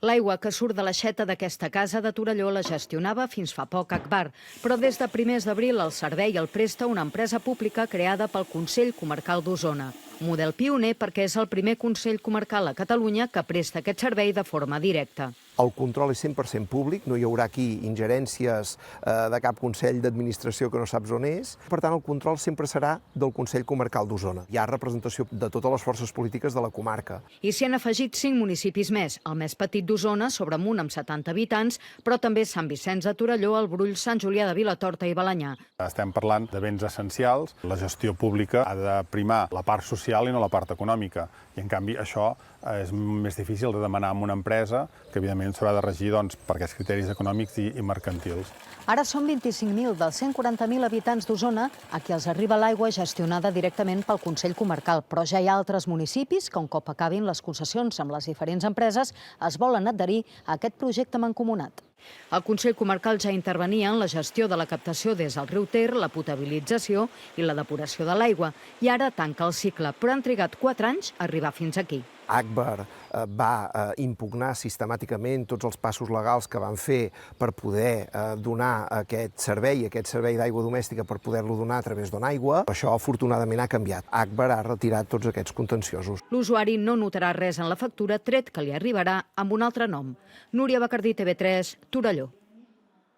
L'aigua que surt de l'aixeta d'aquesta casa de Torelló la gestionava fins fa poc Agbar, però des de primers d'abril el servei el presta una empresa pública creada pel Consell Comarcal d'Osona. Model pioner perquè és el primer Consell Comarcal a Catalunya que presta aquest servei de forma directa. El control és 100% públic, no hi haurà aquí ingerències de cap Consell d'Administració que no saps on és. Per tant, el control sempre serà del Consell Comarcal d'Osona. Hi ha representació de totes les forces polítiques de la comarca. I s'hi han afegit 5 municipis més, el més petit d'Osona, Sobremunt, amb 70 habitants, però també Sant Vicenç de Torelló, el Brull, Sant Julià de Vilatorta i Balenyà. Estem parlant de béns essencials. La gestió pública ha de primar la part social i no la part econòmica. I, en canvi, això és més difícil de demanar a una empresa que, evidentment, s'haurà de regir per aquests criteris econòmics i mercantils. Ara són 25.000 dels 140.000 habitants d'Osona a qui els arriba l'aigua gestionada directament pel Consell Comarcal, però ja hi ha altres municipis que, un cop acabin les concessions amb les diferents empreses, es volen adherir a aquest projecte mancomunat. El Consell Comarcal ja intervenia en la gestió de la captació des del riu Ter, la potabilització i la depuració de l'aigua, i ara tanca el cicle, però han trigat 4 anys a arribar fins aquí. Agbar va impugnar sistemàticament tots els passos legals que van fer per poder donar aquest servei d'aigua domèstica per poder-lo donar a través d'Onaigua. Això, afortunadament, ha canviat. Agbar ha retirat tots aquests contenciosos. L'usuari no notarà res en la factura, tret que li arribarà amb un altre nom. Núria Bacardí, TV3, Torelló.